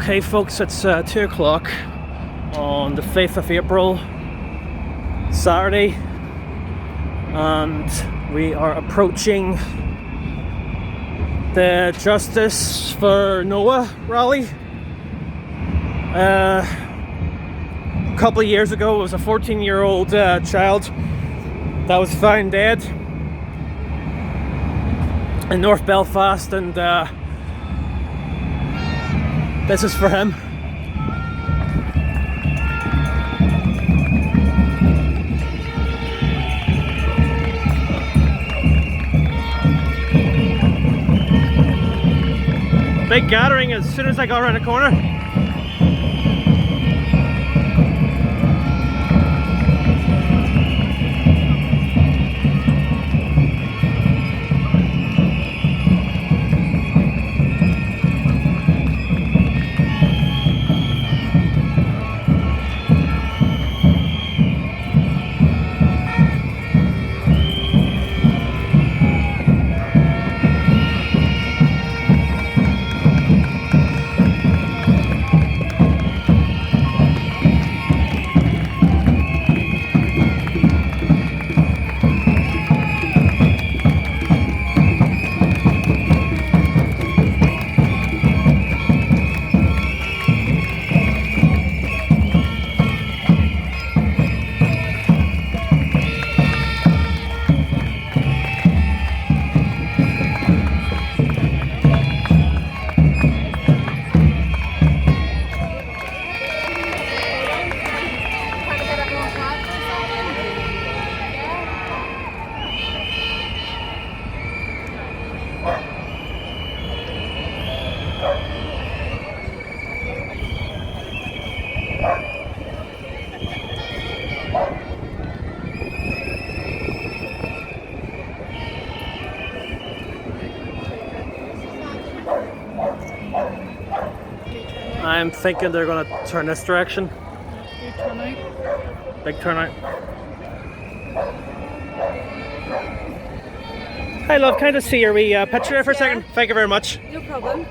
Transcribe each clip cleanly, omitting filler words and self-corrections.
Okay folks, it's 2 o'clock on the 5th of April, Saturday, and we are approaching the Justice for Noah rally. A couple of years ago, it was a 14-year-old child that was found dead in North Belfast, and this is for him. Big gathering as soon as I got around the corner. I'm thinking they're going to turn this direction. Big turnout. Big turnout. Hi love, can I just see your wee picture there for a second? Thank you very much. No problem.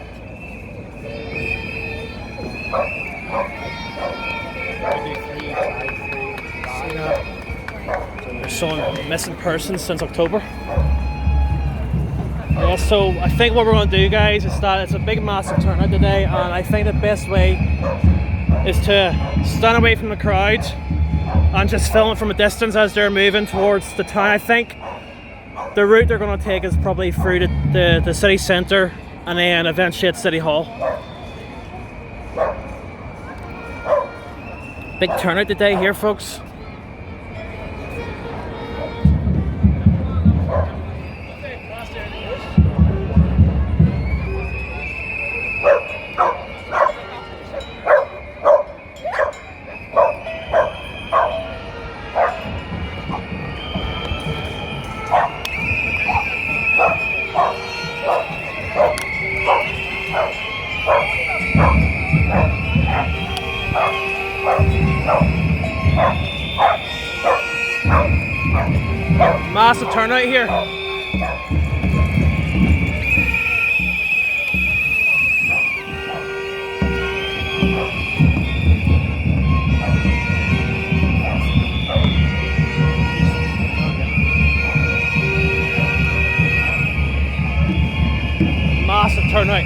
There's someone missing persons since October. Yeah, so I think what we're going to do, guys, is that it's a big massive turnout today, and I think the best way is to stand away from the crowd and just film from a distance as they're moving towards the town. I think the route they're going to take is probably through the city centre and then eventually at City Hall. Big turnout today here, folks. Massive turnout here. Massive turnout.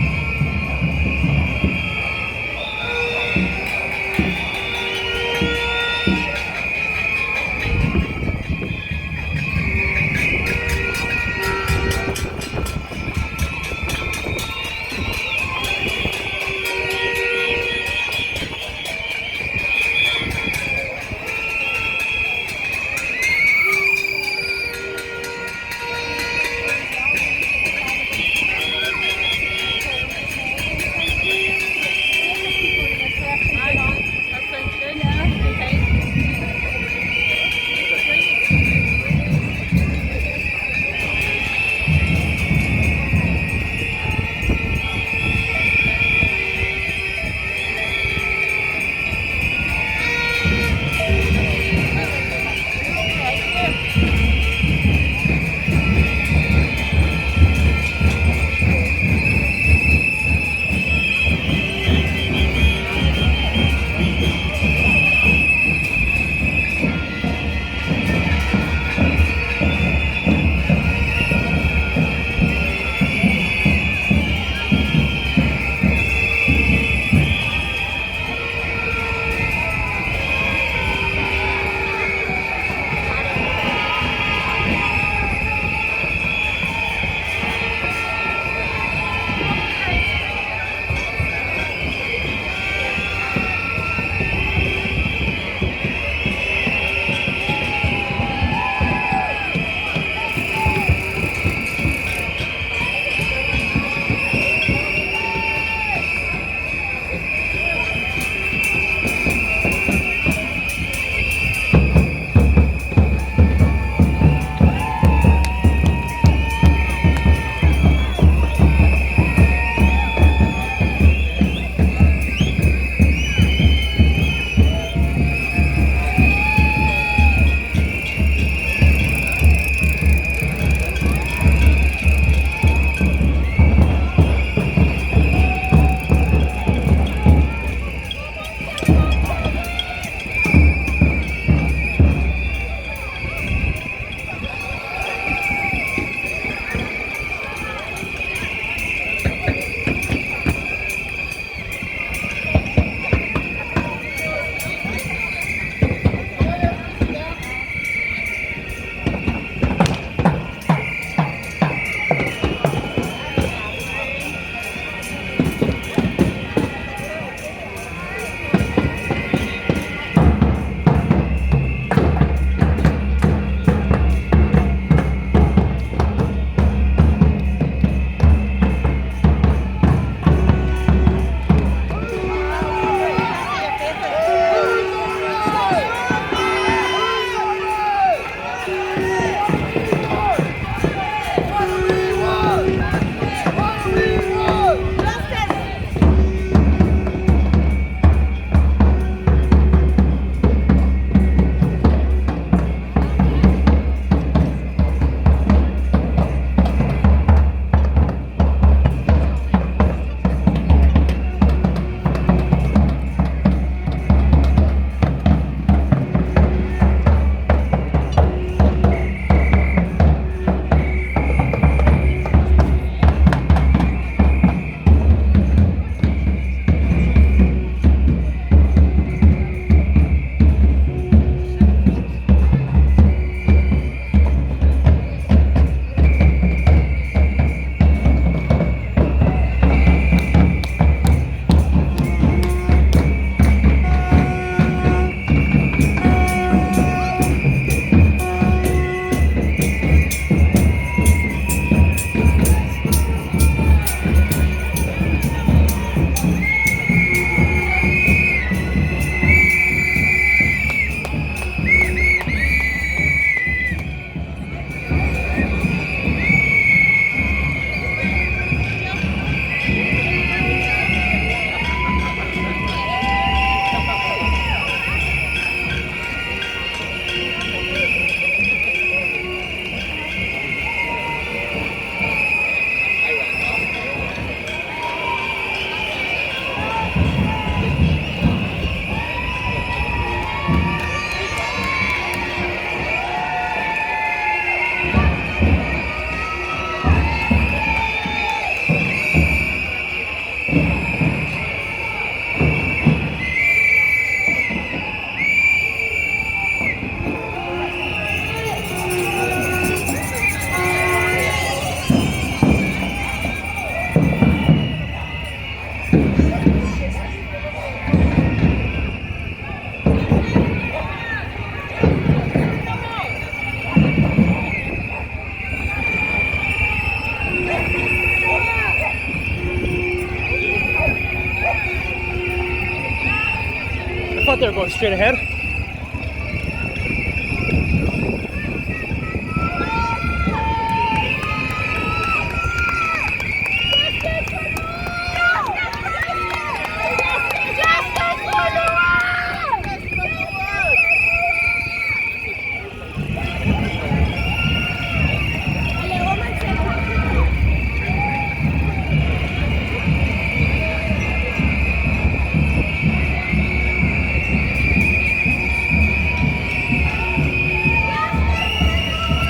thought they were going straight ahead.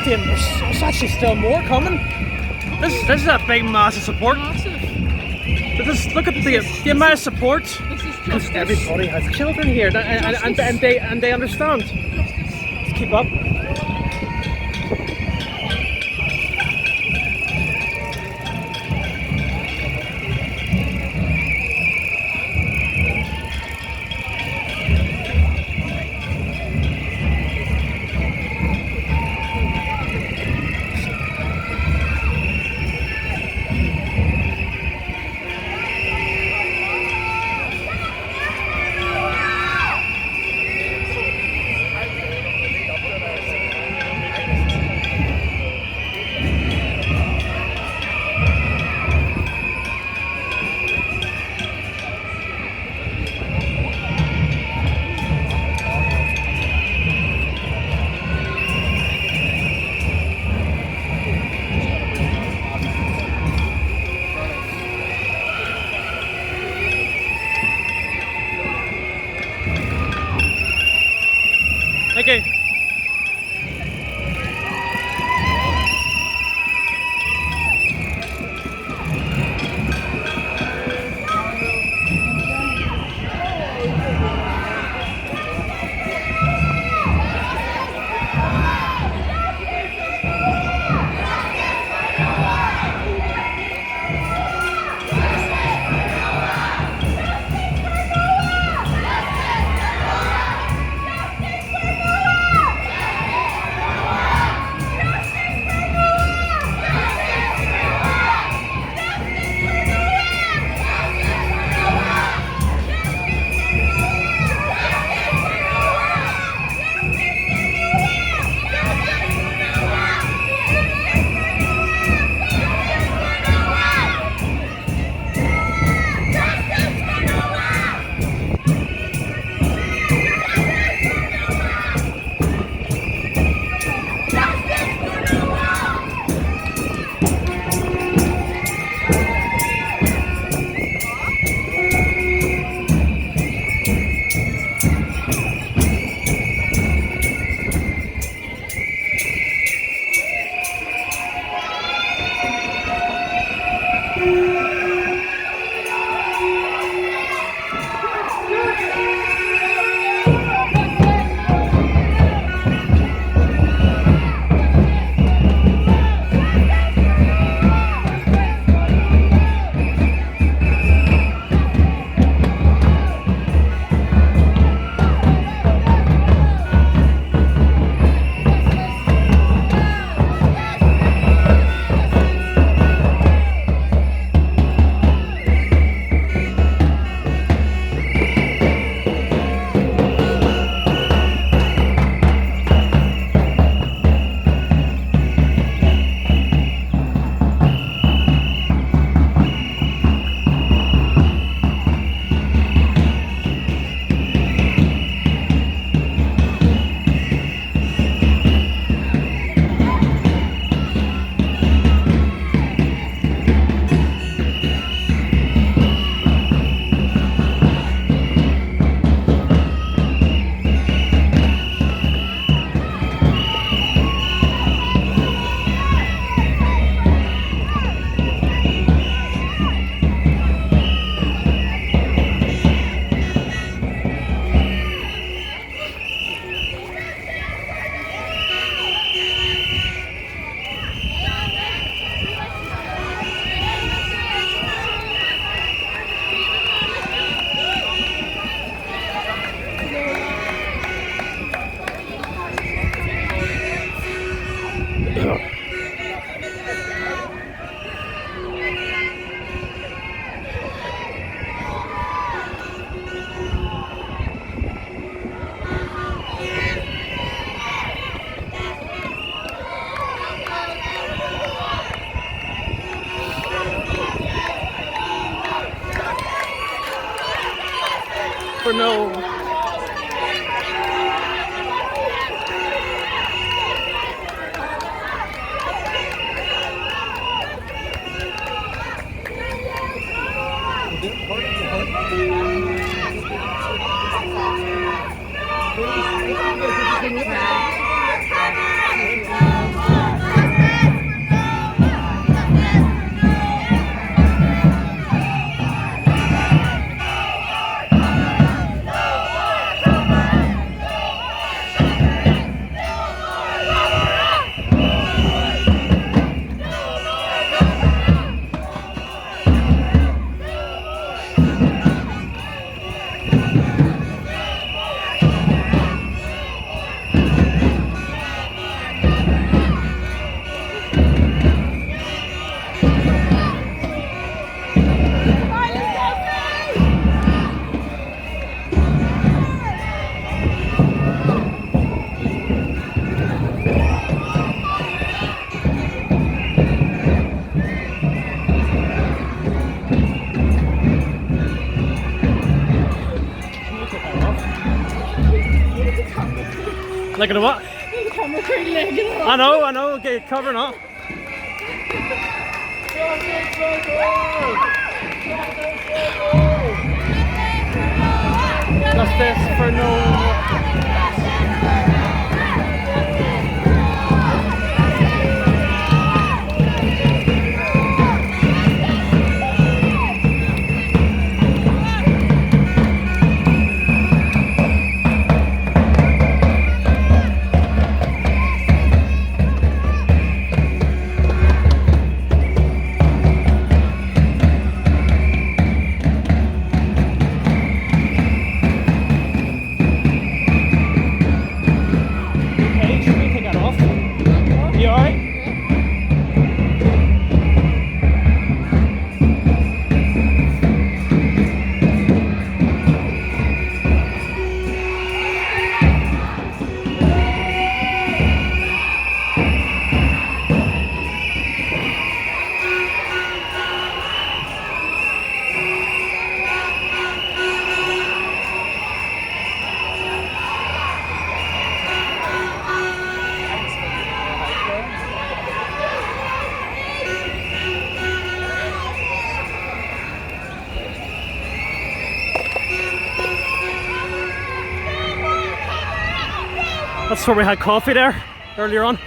Damn, there's actually still more coming. This is a big, massive support. Massive. Just look at the amount of support. This is Because justice. everybody has children here, and they understand. Justice. Let's keep up. for no. Like at what? I know, okay, covering up. Justice for no. That's where we had coffee there earlier on.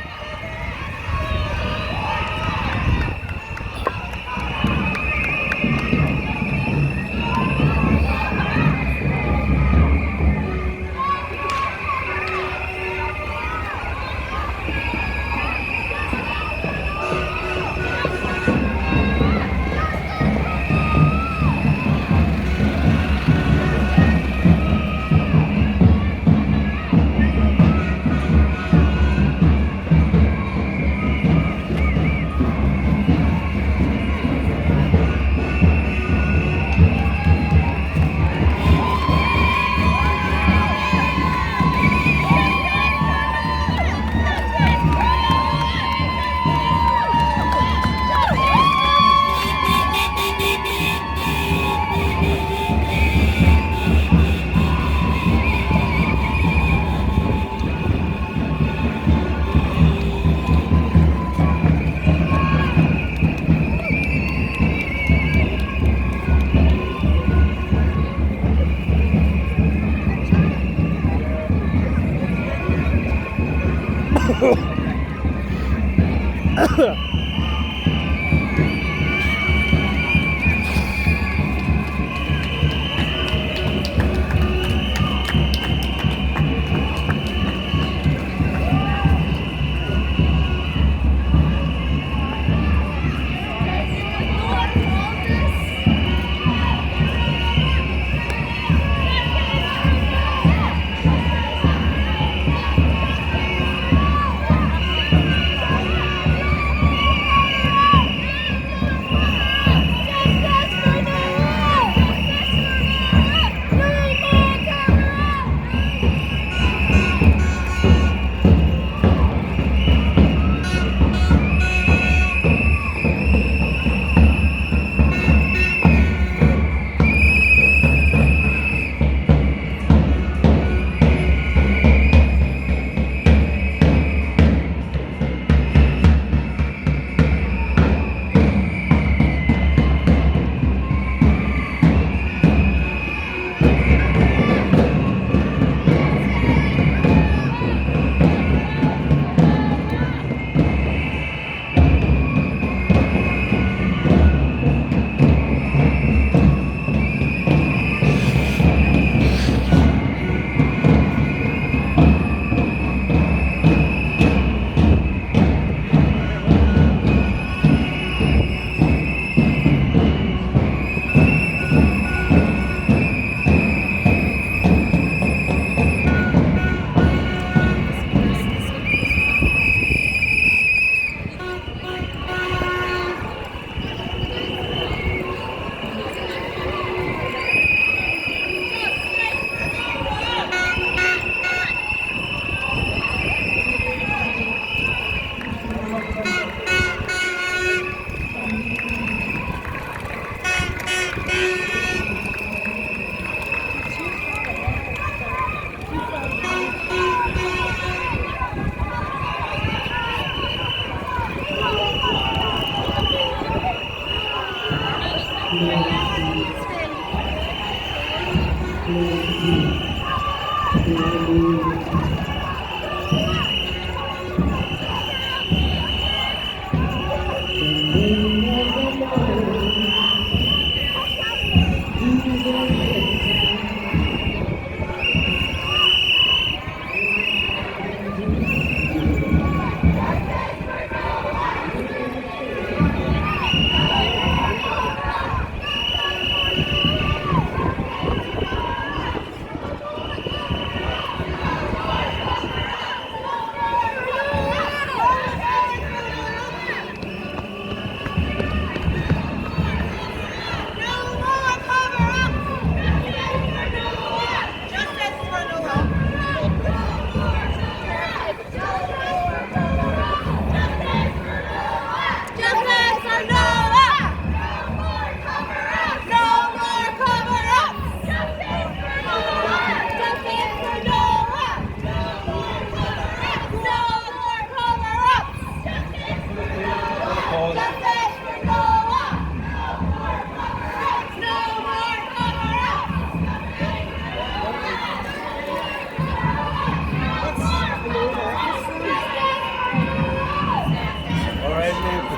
You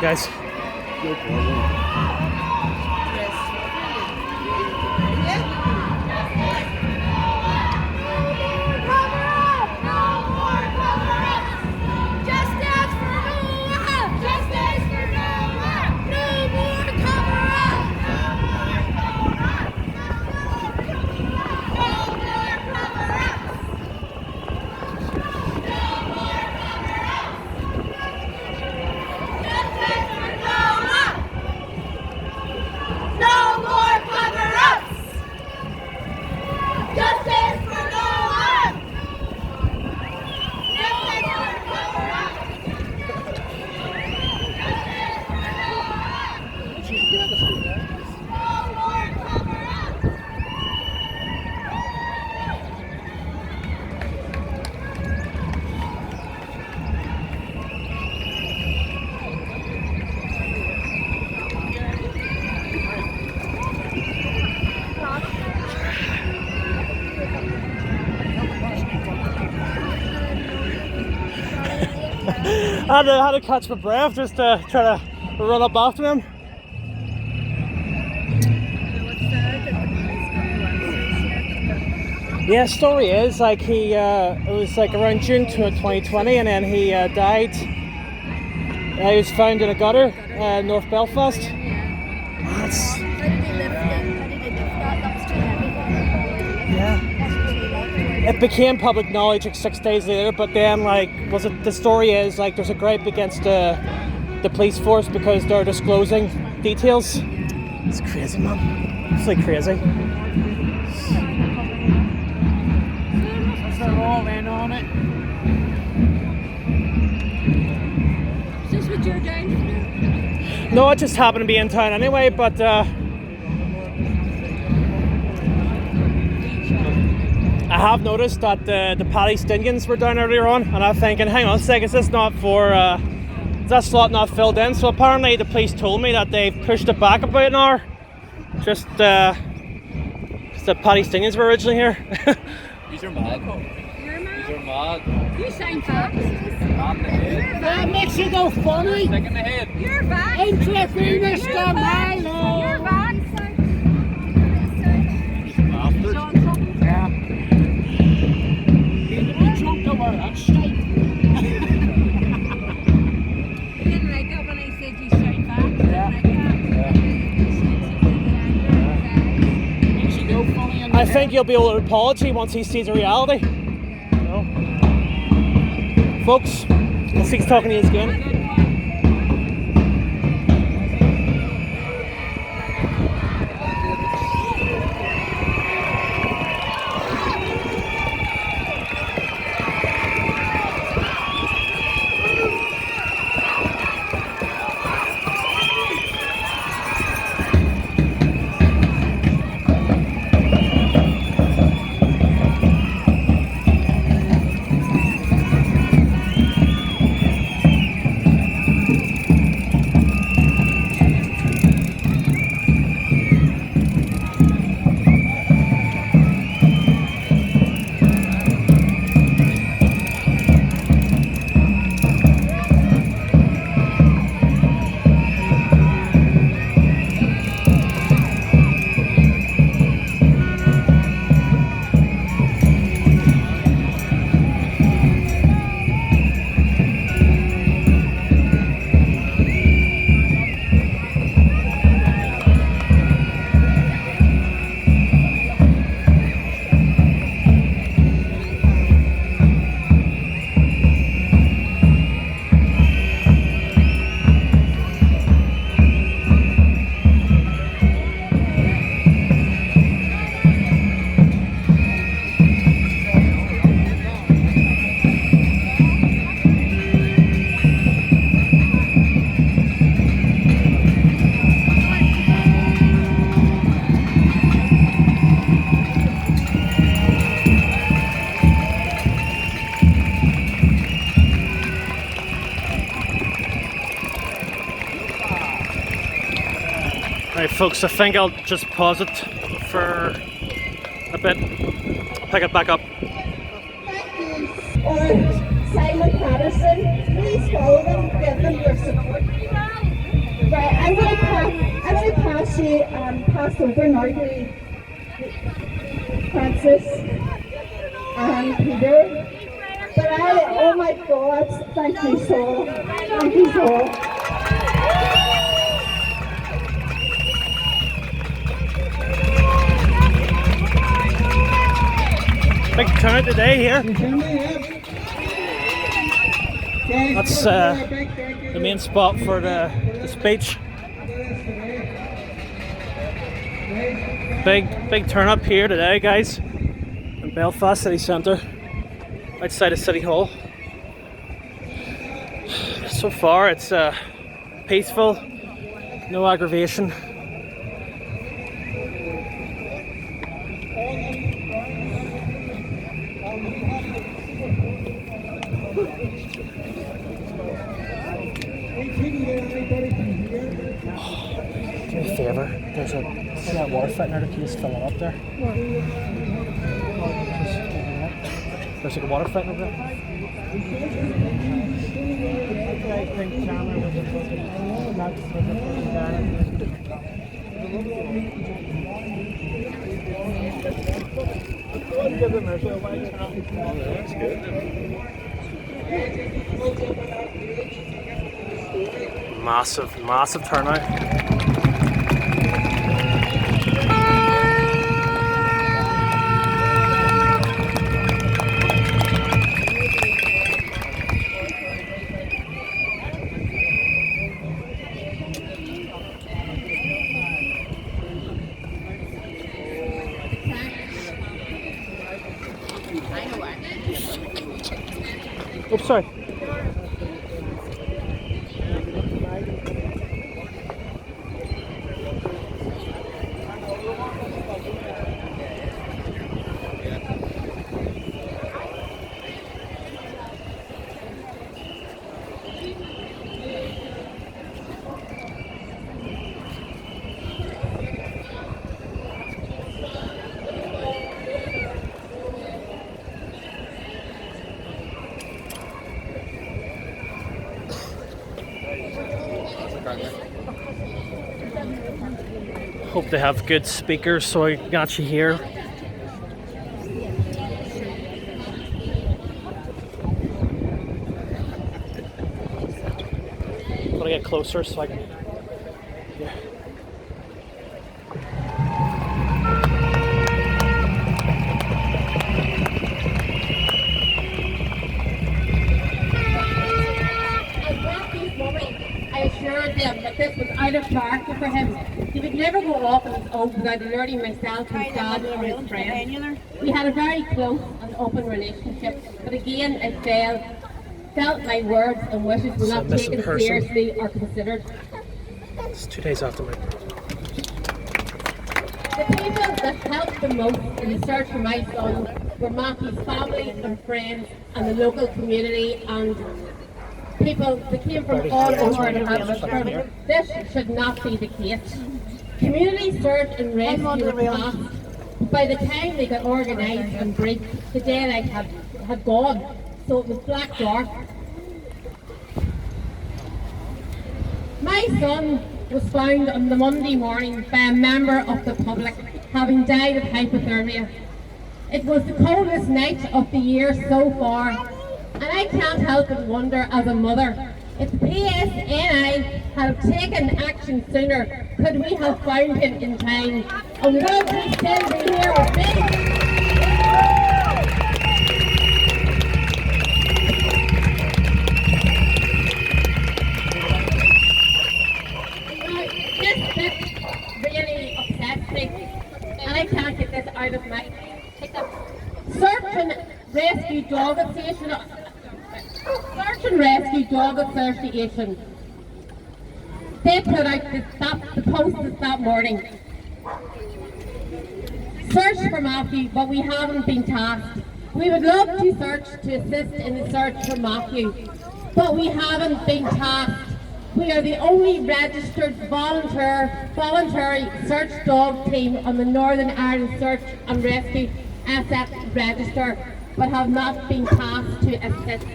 guys. No problem. I had to catch my breath just to try to run up after him. Yeah, story is like he it was like around June 2020, and then he died. He was found in a gutter in North Belfast. That's, How did he lift it? How did he lift that? That was too heavy. yeah. It became public knowledge like 6 days later, but then like the story is like there's a gripe against the police force because they're disclosing details. It's crazy, man. It's like crazy. They're all in on it. Is this what you're doing? No, I just happened to be in town anyway, but I have noticed that the Paddy Stingons were down earlier on, and I'm thinking, hang on a second, is this not for, is that slot not filled in? So apparently the police told me that they've pushed it back about an hour, just the Paddy Stingons were originally here. These are mad. You're mad. These are mad. You sound fast. Mad in the head. That makes you go funny. Stick in the head. You're back. Intravenous You're back. Milo. You're back. Bastards. Yeah. Need to be drunk over that state. You didn't like it when I said you sound back. Yeah. Like that. Makes you go funny in the I think he'll be able to apology once he sees the reality. No. Folks, we'll see talking to you again. folks, I think I'll just pause it for a bit. I'll pick it back up. Or Simon Patterson, please follow them, give them your support. Right, I'm going to pass you, pass over now to Francis and Peter. But oh my God, thank you so. Thank you so. Big turnout today here. That's the main spot for the speech. Big turn up here today, guys, in Belfast city centre, outside of City Hall. So far it's peaceful, no aggravation. Do me a favour, there's that water fountain there, can you just fill it up there? There's like a water fountain over there. Massive turnout. Oh, sorry. Hope they have good speakers so I can actually hear. Gotta get closer so I can hear. I assured him that this was out of character for him. He would never go off on his own without alerting myself, his dad, or his friends. We had a very close and open relationship, but again I felt my words and wishes were not taken seriously or considered. It's 2 days after my The people that helped the most in the search for my son were Matthew's family and friends and the local community and people that came from all over the Hampshire. This should not be the case. Community search and rescue was passed. By the time they got organised and briefed, the daylight had gone, so it was black dark. My son was found on the Monday morning by a member of the public, having died of hypothermia. It was the coldest night of the year so far, and I can't help but wonder as a mother, if the PSNI had taken action sooner, could we have found him in time? And would he still be here with me? This bit really upsets me, and I can't get this out of my Search and Rescue Dog Association. Search and Rescue Dog Association. They put out the post that morning. Search for Matthew, but we haven't been tasked. We would love to search to assist in the search for Matthew, but we haven't been tasked. We are the only registered voluntary search dog team on the Northern Ireland Search and Rescue Asset Register, but have not been tasked to assist.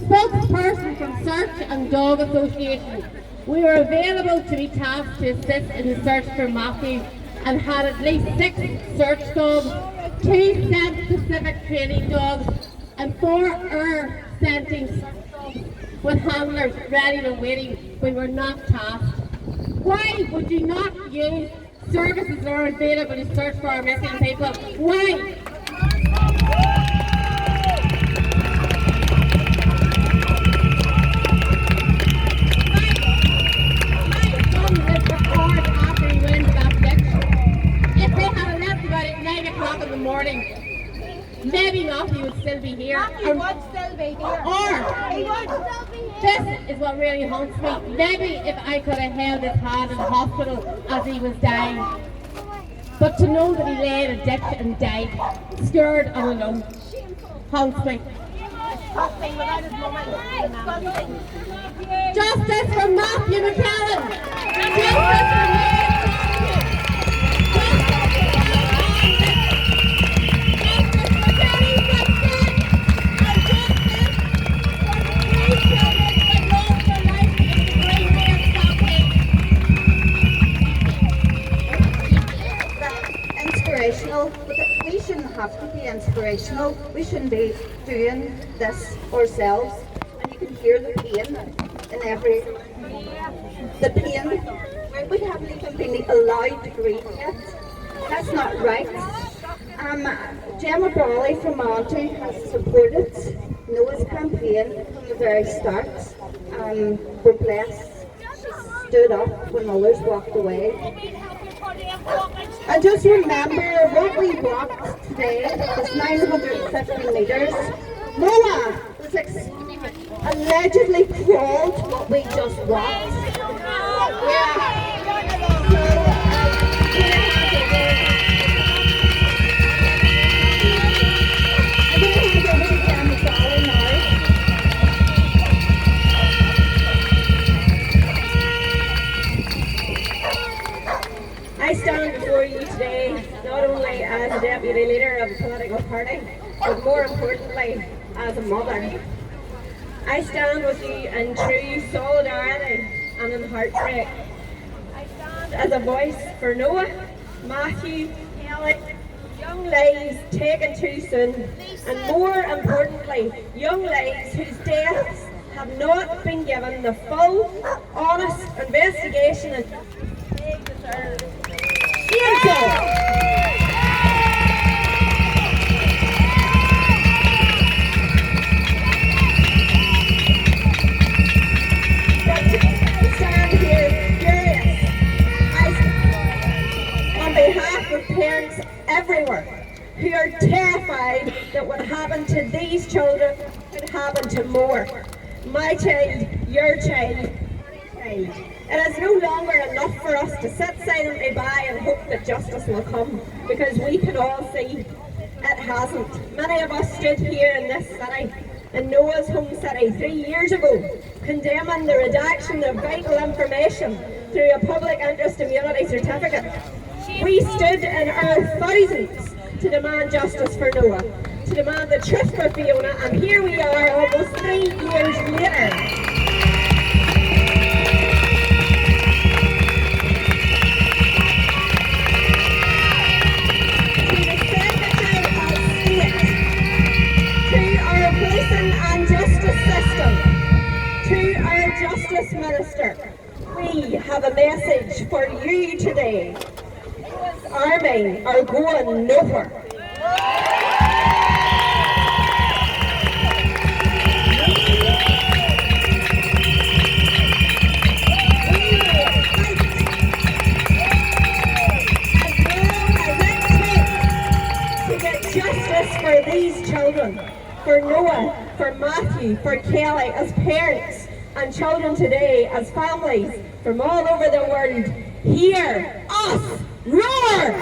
Spokesperson from Search and Dog Association. We were available to be tasked to assist in the search for Matthew and had at least 6 search dogs, 2 scent-specific training dogs, and 4 scenting dogs with handlers ready and waiting. We were not tasked. Why would you not use services that are available to search for our missing people? Why? In the morning, maybe Matthew would still be here. Matthew would still be here. Or He would still be here. this is what really haunts me. Maybe if I could have held his hand in the hospital as he was dying. But to know that he lay in a ditch and died, scared and alone, haunts me. Nothing without his mummy. Nothing. Justice for Matthew McCallan! Justice for me! Inspirational, but we shouldn't have to be inspirational. We shouldn't be doing this ourselves. And you can hear the pain in the pain. We haven't even been allowed to grieve yet. That's not right. Gemma Brawley from Monty has supported Noah's campaign from the very start. We're blessed. She stood up when others walked away. And just remember what we walked today was 950 metres. Noah was allegedly crawled what we just walked. I stand before you today not only as a deputy leader of a political party, but more importantly, as a mother. I stand with you in true solidarity and in heartbreak. I stand as a voice for Noah, Matthew, Kelly, young lives taken too soon, and more importantly, young lives whose deaths have not been given the full, honest investigation and they deserve. On behalf of parents everywhere who are terrified that what happened to these children could happen to more. My child, your child, child. It is no longer enough for us to sit silently by and hope that justice will come, because we can all see it hasn't. Many of us stood here in this city, in Noah's home city, 3 years ago, condemning the redaction of vital information through a public interest immunity certificate. We stood in our thousands to demand justice for Noah, to demand the truth for Fiona, and here we are almost 3 years later. Justice Minister, we have a message for you today. Noah's army are going nowhere. We will fight as long as it takes to get justice for these children, for Noah, for Matthew, for Kelly, as parents and children today, as families from all over the world, hear us roar!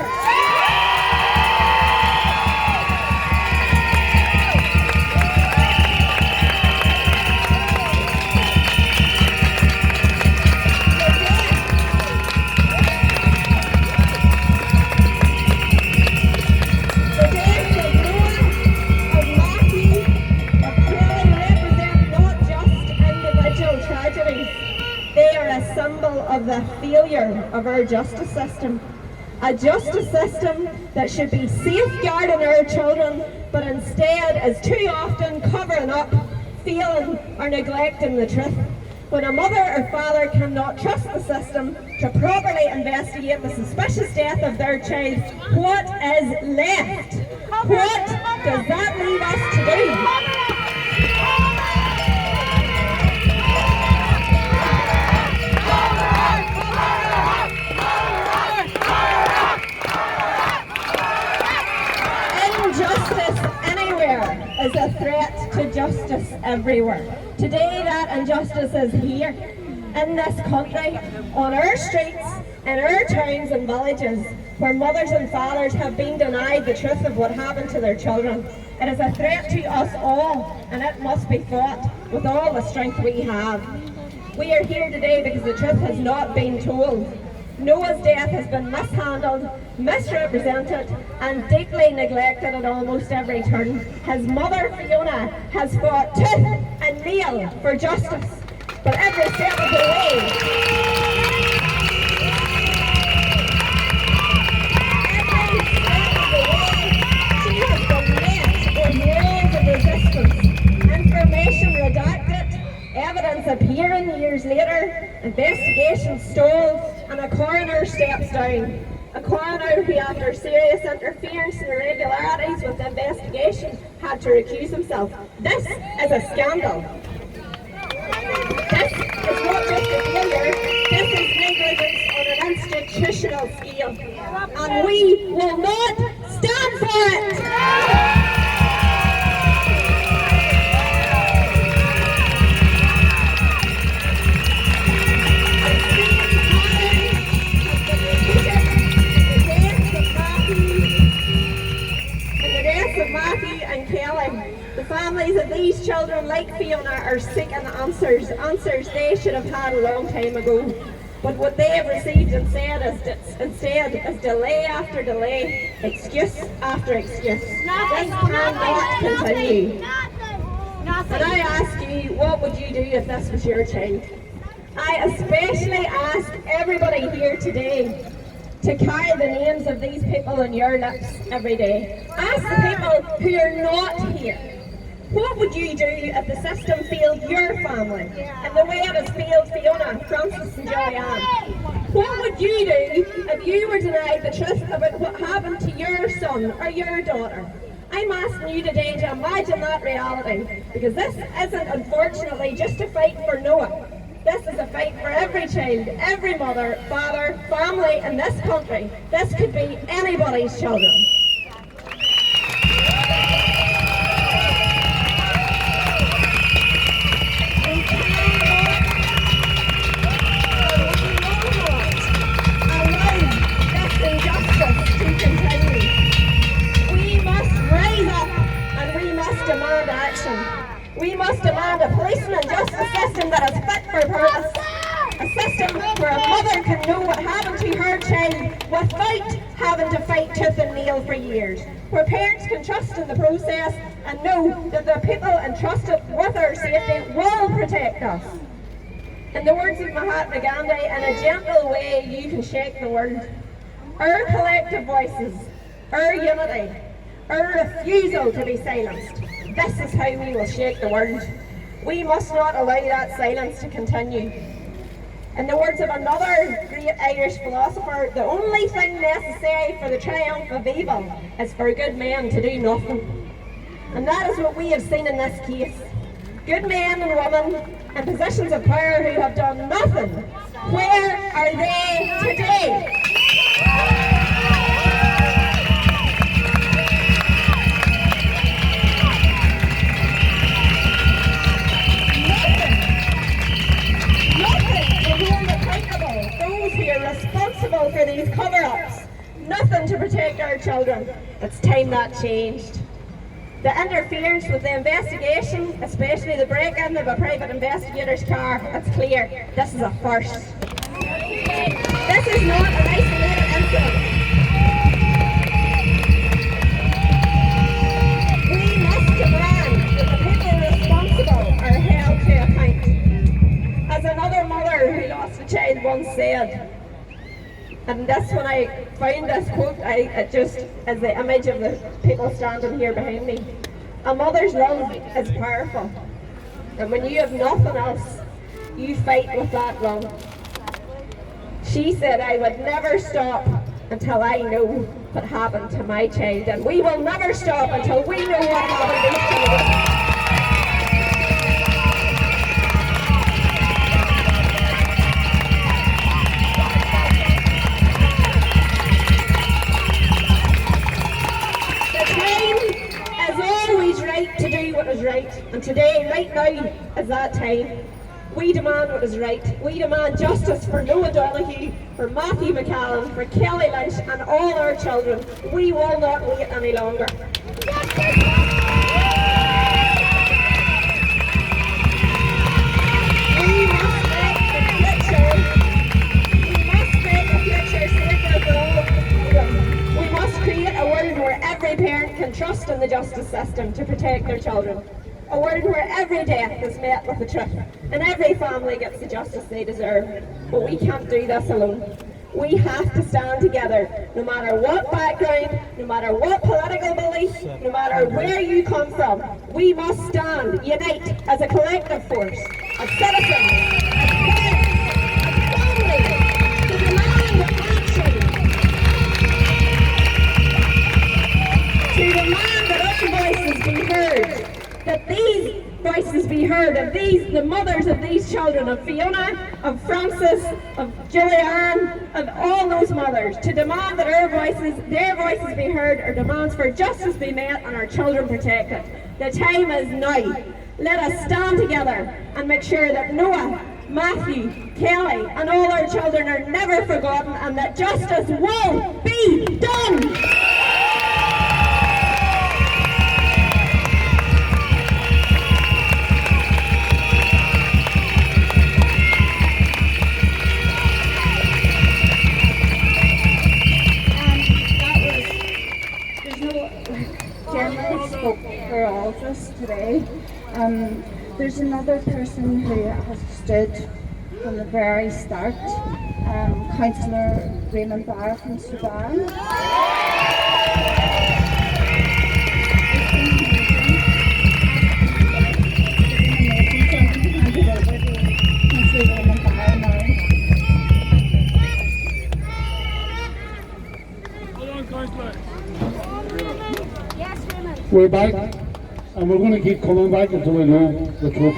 failure of our justice system. A justice system that should be safeguarding our children, but instead is too often covering up, failing or neglecting the truth. When a mother or father cannot trust the system to properly investigate the suspicious death of their child, what is left? What does that leave us to do? Injustice anywhere is a threat to justice everywhere. Today that injustice is here, in this country, on our streets, in our towns and villages, where mothers and fathers have been denied the truth of what happened to their children. It is a threat to us all, and it must be fought with all the strength we have. We are here today because the truth has not been told. Noah's death has been mishandled, misrepresented and deeply neglected at almost every turn. His mother, Fiona, has fought tooth and nail for justice, but every step of the way, she has been met with walls of resistance, information redacted, evidence appearing years later, investigations stalled, and a coroner steps down. A coroner who, after serious interference and irregularities with the investigation, had to recuse himself. This is a scandal. This is not just a failure, this is negligence on an institutional scale. And we will not stand for it! The families of these children, like Fiona, are seeking answers they should have had a long time ago. But what they have received instead is delay after delay, excuse after excuse. This cannot continue. And I ask you, what would you do if this was your child? I especially ask everybody here today to carry the names of these people on your lips every day. Ask the people who are not here. What would you do if the system failed your family in the way it has failed Fiona, Francis and Joanne? What would you do if you were denied the truth about what happened to your son or your daughter? I'm asking you today to imagine that reality, because this isn't unfortunately just a fight for Noah. This is a fight for every child, every mother, father, family in this country. This could be anybody's children. We must demand a policing and justice system that is fit for purpose. A system where a mother can know what happened to her child without having to fight tooth and nail for years. Where parents can trust in the process and know that the people entrusted with our safety will protect us. In the words of Mahatma Gandhi, in a gentle way you can shake the world. Our collective voices, our unity, our refusal to be silenced. This is how we will shake the world. We must not allow that silence to continue. In the words of another great Irish philosopher, the only thing necessary for the triumph of evil is for good men to do nothing. And that is what we have seen in this case. Good men and women in positions of power who have done nothing. Where are they today? Responsible for these cover-ups. Nothing to protect our children. It's time that changed. The interference with the investigation, especially the break-in of a private investigator's car, it's clear. This is a farce. This is not an isolated incident. We must demand that the people responsible are held to account. As another mother who lost a child once said, And that's when I found this quote, it just, as the image of the people standing here behind me. A mother's love is powerful. And when you have nothing else, you fight with that love. She said, I would never stop until I know what happened to my child. And we will never stop until we know what happened to these children. To do what is right, and today, right now, is that time. We demand what is right. We demand justice for Noah Donahue, for Matthew McCallum, for Kelly Lynch, and all our children. We will not wait any longer. We must make the future safer for all children. We must create a world where every parent can trust in the justice system to protect their children. A world where every death is met with the truth and every family gets the justice they deserve. But we can't do this alone. We have to stand together, no matter what background, no matter what political belief, no matter where you come from. We must stand, unite as a collective force, as citizens, as parents, as families, to demand action. To demand that our voices be heard, that these voices be heard, of the mothers of these children, of Fiona, of Francis, of Julianne, of all those mothers, to demand that their voices be heard, our demands for justice be met and our children protected. The time is now. Let us stand together and make sure that Noah, Matthew, Kelly and all our children are never forgotten and that justice will be done! Spoke for all of us today. There's another person who has stood from the very start, Councillor Raymond Barr from Sudan. We're back, and we're going to keep coming back until we know the truth.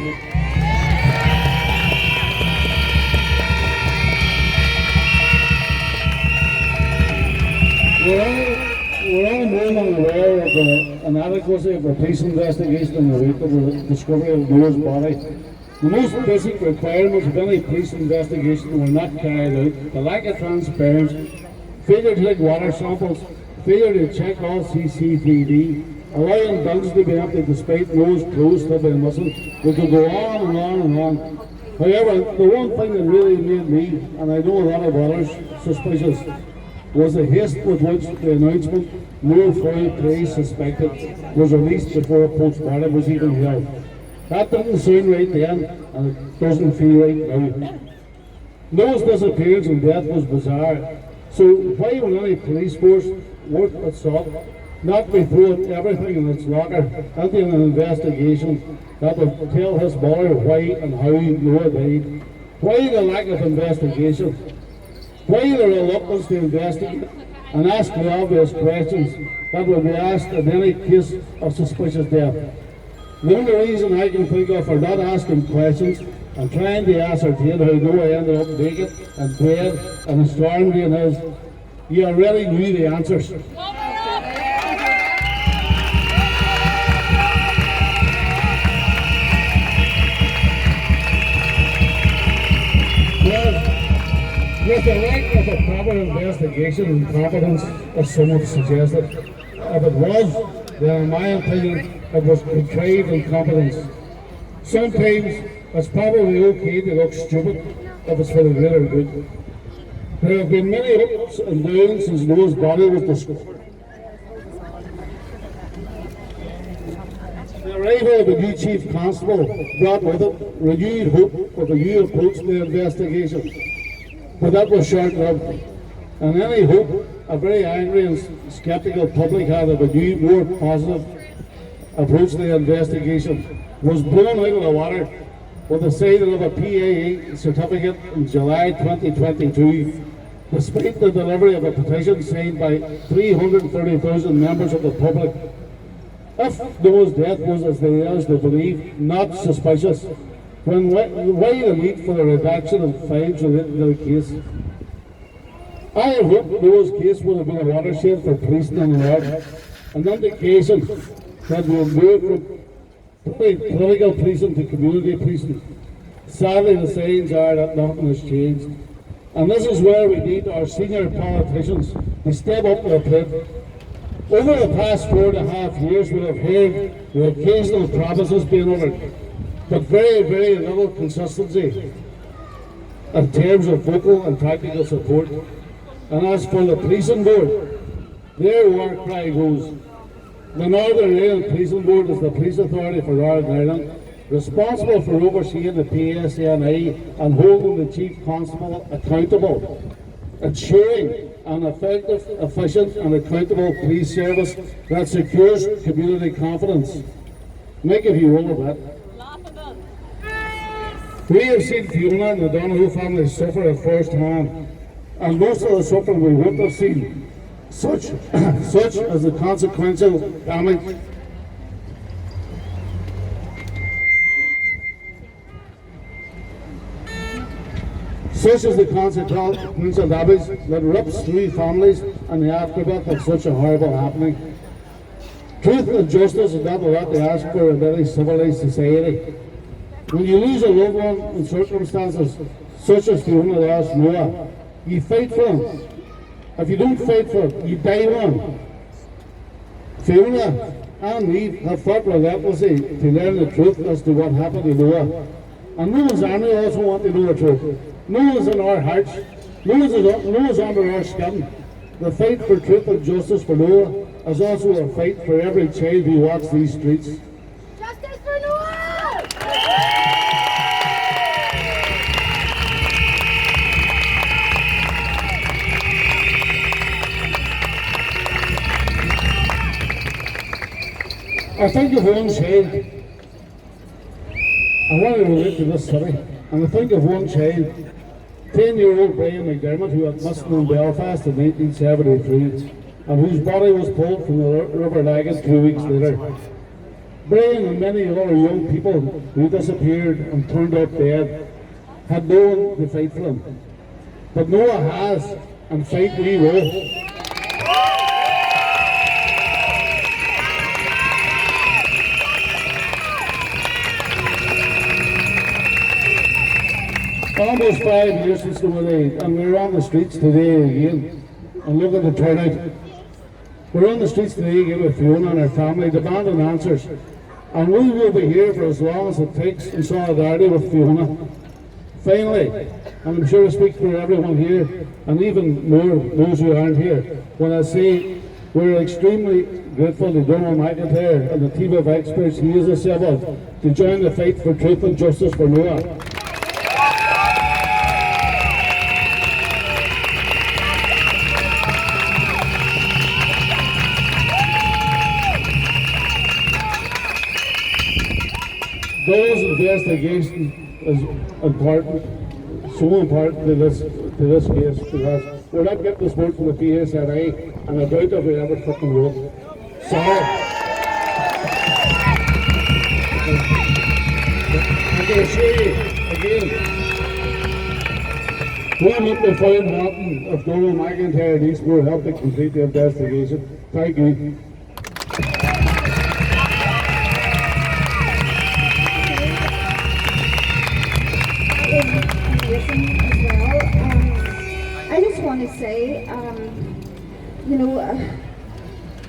We're all more than aware of the inadequacy of the police investigation in the wake of the discovery of Noah's body. The most basic requirements of any police investigation were not carried out. The lack of transparency, failure to take water samples, failure to check all CCTV, allowing guns to be empty despite Noah's clothes still being missing. We could go on and on and on. However, the one thing that really made me, and I know a lot of others, suspicious, was the haste with which the announcement, no further police suspected, was released before a post-mortem was even held. That didn't sound right then, and it doesn't feel right now. Noah's disappearance and death was bizarre. So why would any police force worth its salt not be throwing everything in its locker into an investigation that would tell his mother why and how Noah died? Why the lack of investigation? Why the reluctance to investigate and ask the obvious questions that would be asked in any case of suspicious death? The only reason I can think of for not asking questions and trying to ascertain how Noah ended up naked and dead and a storm drain is, you already knew the answers. With the lack of a proper investigation and competence, as some have suggested, if it was, then in my opinion, it was contrived incompetence. Sometimes it's probably okay to look stupid if it's for the greater good. There have been many ups and downs since Noah's body was discovered. The arrival of a new chief constable brought with it renewed hope with a new approach to the investigation. But that was short-lived. And any hope a very angry and sceptical public had of a new, more positive approach to the investigation was blown out of the water with the signing of a PAE certificate in July 2022, despite the delivery of a petition signed by 330,000 members of the public. If Noah's death was, as they are to believe, not suspicious, then why the need for the reduction of fines related to the case? I had hoped Noah's case would have been a watershed for policing in Ireland, an indication that we will move from political policing to community policing. Sadly, the signs are that nothing has changed. And this is where we need our senior politicians to step up to the plate. Over the past 4.5 years, we have heard the occasional promises being uttered, but very, very little consistency in terms of vocal and practical support. And as for the policing board, their war cry goes, the Northern Ireland Policing Board is the police authority for Northern Ireland, responsible for overseeing the PSNI and holding the Chief Constable accountable, ensuring an effective, efficient and accountable police service that secures community confidence. Make if you will of that. We have seen Fiona and the Donoghue family suffer at first hand, and most of the suffering we won't have seen, such as the consequential damage that rips through families and the aftermath of such a horrible happening. Truth and justice is not a lot to ask for in any civilized society. When you lose a loved one in circumstances such as Fiona lost Noah, you fight for him. If you don't fight for him, you die one. Fiona and Eve have fought relentlessly to learn the truth as to what happened to Noah. And Noah's army also want to know the truth. Noah's in our hearts. Noah's under our skin. The fight for truth and justice for Noah is also a fight for every child who walks these streets. Justice for Noah! I think of one child. I want to relate to this city, and I think of one child, 10-year-old Brian McDermott, who had missing in Belfast in 1973, and whose body was pulled from the River Lagan 2 weeks later. Brian and many other young people who disappeared and turned up dead had no one to fight for them. But Noah has, and fight we will. Almost 5 years since Noah died, and we're on the streets today again. And look at the turnout. We're on the streets today again with Fiona and her family demanding answers. And we will be here for as long as it takes in solidarity with Fiona. Finally, and I'm sure I speak for everyone here, and even more those who aren't here, when I say we're extremely grateful to Donald McIntyre and the team of experts he has assembled to join the fight for truth and justice for Noah. Those investigation is important, so important to this case, because we're not getting the support from the PSNI, and I doubt if we ever fucking will. Sorry. I'm going to show you again. We want to find Martin of Donald McIntyre needs more help to complete the investigation. Thank you. Amazing as well. I just want to say,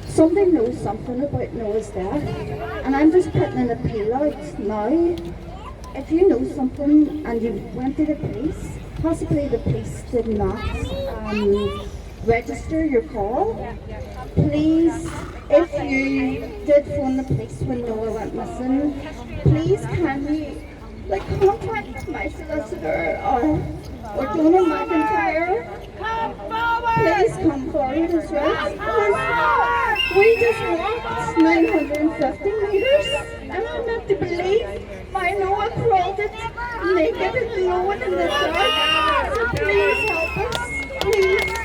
somebody knows something about Noah's death, and I'm just putting an appeal out now. If you know something and you went to the police, possibly the police did not register your call, please, if you did phone the police when Noah went missing, please kindly contact my solicitor or Donald McIntyre. come forward as well. Because we just walked 950 metres, and I'm not to believe my Noah crawled it naked and alone in the dark. So please help us, please.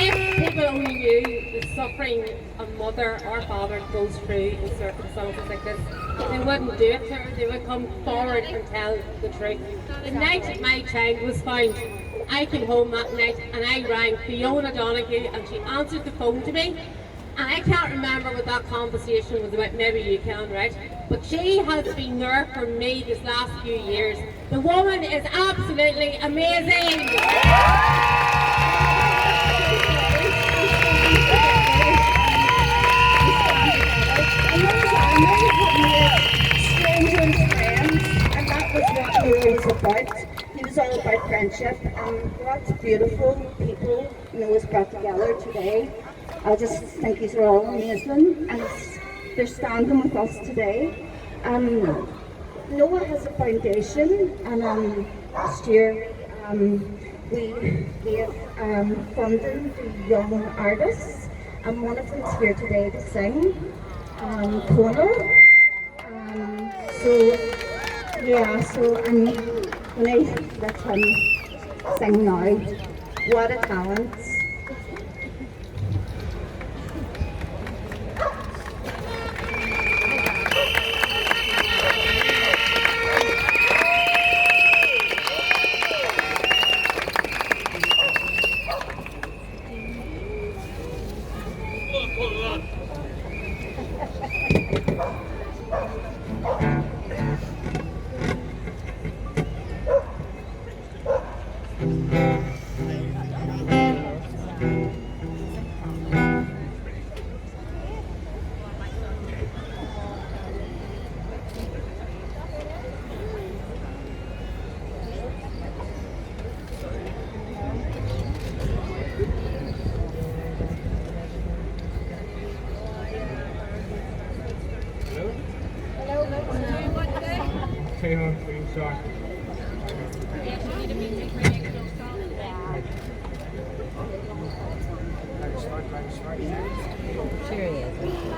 If people only knew the suffering a mother or father goes through in circumstances like this, they wouldn't do it to her. They would come forward and tell the truth. The night my child was found, I came home that night and I rang Fiona Donahue and she answered the phone to me. And I can't remember what that conversation was about, maybe you can, right? But she has been there for me this last few years. The woman is absolutely amazing. Strangers, friends, and that was what Noah was about. He was all about friendship, and what beautiful people Noah's brought together today. I just think these are all amazing, and they're standing with us today. Noah has a foundation, and last year we gave funding to young artists, and one of them's here today to sing, Conal. So yeah, so I'm gonna let him sing now. What a talent! Sure is.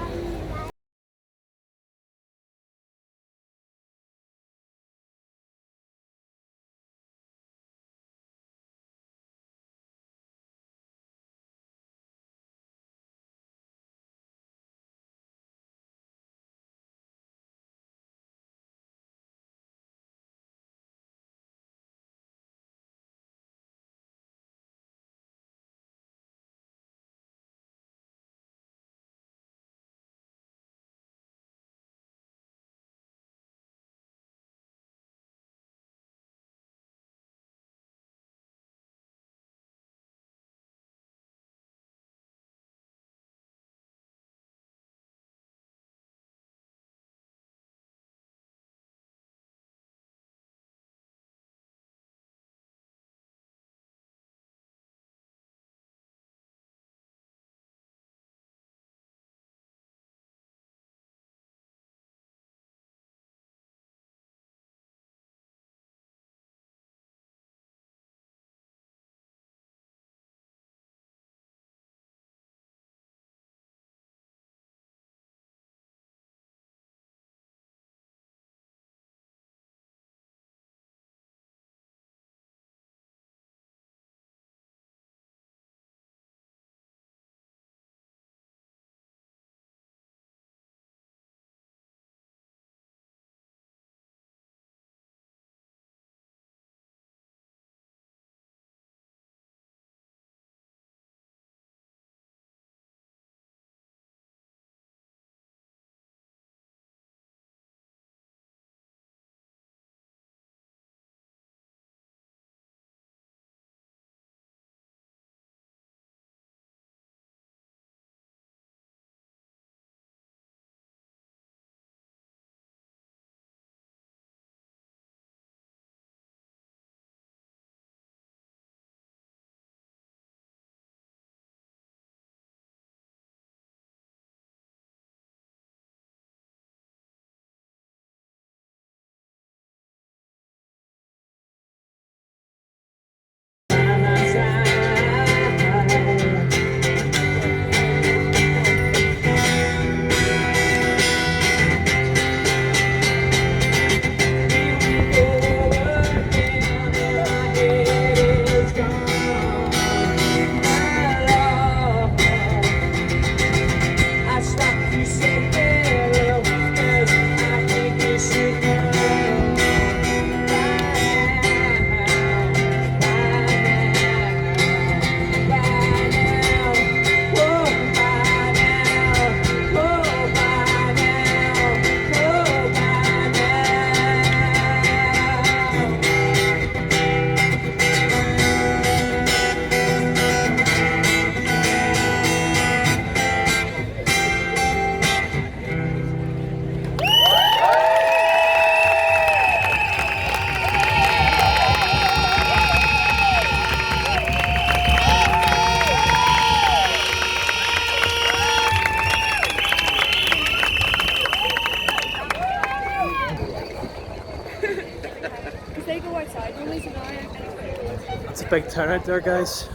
big turnout there, guys.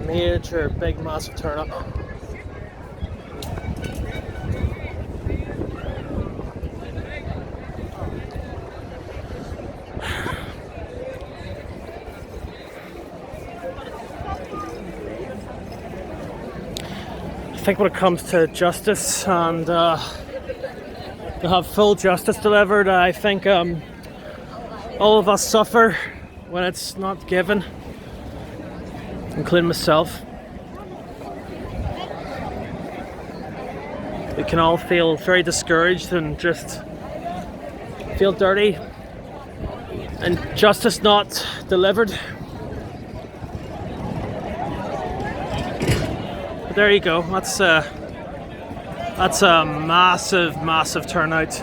Major, big, massive turn up. I think when it comes to justice and to have full justice delivered, I think all of us suffer when it's not given, including myself. We can all feel very discouraged and just feel dirty and justice not delivered. But there you go, that's a massive, massive turnout.